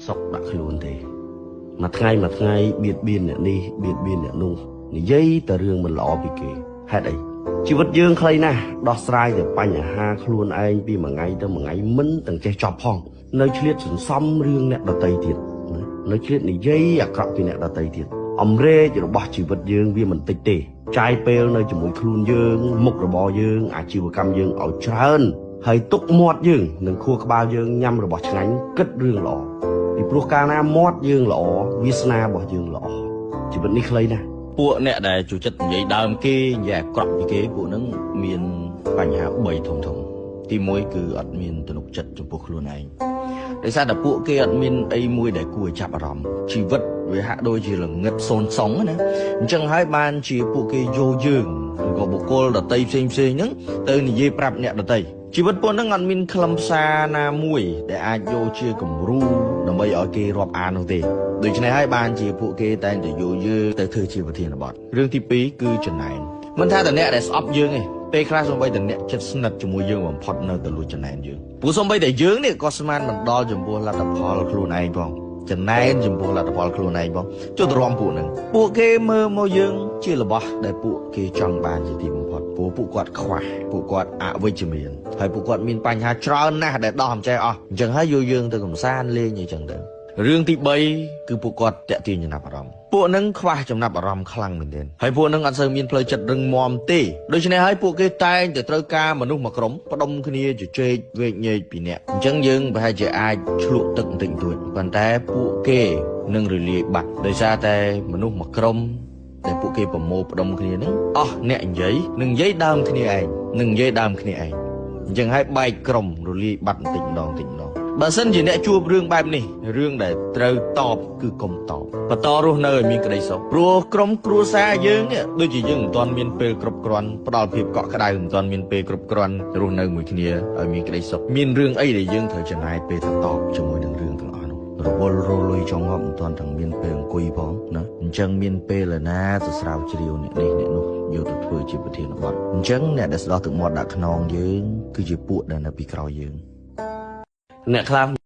សក់ដាក់ខ្លួនទេមួយថ្ងៃបៀតបៀនអ្នកនេះបៀតបៀនអ្នកនោះនិយាយតែរឿងមិនល្អពីគេហេតុអីជីវិតយើងខ្លីណាស់ដោះស្រាយតែបញ្ហាខ្លួនឯងពីមួយថ្ងៃទៅមួយថ្ងៃមិនទាំងចេះចប់ផងនៅឆ្លៀតសន្សំរឿងអ្នកដទៃទៀតនៅឆ្លៀតនិយាយអាក្រក់ពីអ្នកដទៃទៀតអំរែករបស់ជីវិតយើងវាមិនតិចទេចាយពេលនៅជាមួយខ្លួនយើងមុខរបរយើងអាជីវកម្មយើងឲ្យច្រើនហើយទុកមាត់យើងនិងខួរក្បាលយើងញ៉ាំរបស់ឆ្ងាញ់គិតរឿងល្អពីព្រោះកាលណាមាត់យើងល្អវាសនារបស់យើងល្អជីវិតនេះខ្លីណាស់ពួកអ្នកដែលចូលចិត្តនិយាយដើមគេនិយាយអាក្រក់ពីគេពួកហ្នឹងមានបញ្ហា3ធំទី1គឺអត់មានទំនុកចិត្តចំពោះខ្លួនឯងដោយសារតែពួកគេអត់មានអីមួយដែលគួរចាប់អារម្មណ៍ជីវិតវាហាក់ដូចជាល្ងឹតសូន្យសងណាអញ្ចឹងហើយបានជាពួកគេយកយើងឬក៏បុគ្គលដតីផ្សេងហ្នឹងទៅនិយាយប្រាប់អ្នកដតីជីវិតពួកហ្នឹងអត់មានខ្លឹមសារណាមួយដែលអាចយកជាគំរូដើម្បីឲ្យគេរាប់អាននោះទេដូច្នេះហើយបានជាពួកគេតែងតែយកយើងទៅធ្វើជាប្រធានបទរឿងទី2គឺចំណែនមិនថាតែអ្នកដែលស្អប់យើងទេពេលខ្លះសូម្បីតែអ្នកចិត្តស្និទ្ធជាមួយយើងបំផុតនៅតែលួចចំណែនយើងព្រោះសូម្បីតែយើងនេះក៏ស្មានមិនដល់ចំពោះលទ្ធផលខ្លួនឯងផងចំណែនចំពោះលទ្ធផលខ្លួនឯងផងចុះទៅរំពួកហ្នឹងពួកគេមើលមកយើងជារបស់ដែលពួកគេចង់បានជាទីបំផុតព្រោះពួកគាត់ខ្វះពួកគាត់អវិជ្ជមានហើយពួកគាត់មានបញ្ហាច្រើនណាស់ដែលដោះមិនចេះអស់អញ្ចឹងហើយយកយើងទៅកំសាន្តលេងអីចឹងទៅរឿងទី3គឺពួកគាត់តាក់ទាញចំណាប់អារម្មណ៍ពួកហ្នឹងខ្វះចំណាប់អារម្មណ៍ខ្លាំងមែនទែនហើយពួកហ្នឹងអត់សូវមានផ្លូវចិត្តរឹងមាំទេដូច្នេះហើយពួកគេតែងតែត្រូវការមនុស្សមួយក្រុមផ្ដុំគ្នាជជែកវែកញែកពីអ្នកអញ្ចឹងយើងប្រហែលជាអាចឆ្លក់ទឹកបន្តិចបន្តួចប៉ុន្តែពួកគេនឹងរលាយបាត់ដោយសារតែមនុស្សមួយក្រុមដែលពួកគេប្រមូលផ្ដុំគ្នាហ្នឹងអស់អ្នកនិយាយនឹងនិយាយដើមគ្នាឯងអញ្ចឹងហើយបែកក្រុមរលាយបាត់បន្តិចម្ដងបើសិនជាអ្នកជួបរឿងបែបនេះរឿងដែលត្រូវតបគឺកុំតបបន្តរស់នៅឲ្យមានក្តីសុខព្រោះក្រុមគ្រួសារយើងនេះដូចជាយើងមិនទាន់មានពេលគ្រប់គ្រាន់ផ្ដល់ភាពកក់ក្ដៅមិនទាន់មានពេលគ្រប់គ្រាន់រស់នៅមួយគ្នាឲ្យមានក្តីសុខមានរឿងអីដែលយើងត្រូវចំណាយពេលទៅតបជាមួយនឹងរឿងទាំងអស់នោះរវល់រលុយចង់ងាប់មិនទាន់ទាំងមានពេលអង្គុយផងណាអញ្ចឹងមានពេលណាទៅស្រាវជ្រាវអ្នកនេះអ្នកនោះយកទៅធ្វើជាប្រធានបទអញ្ចឹងអ្នកដែលស្ដោះទឹកមាត់ដាក់ខ្នងយើងគឺជាពួកដែលនៅពីក្រោយយើងអ្នកខ្លះ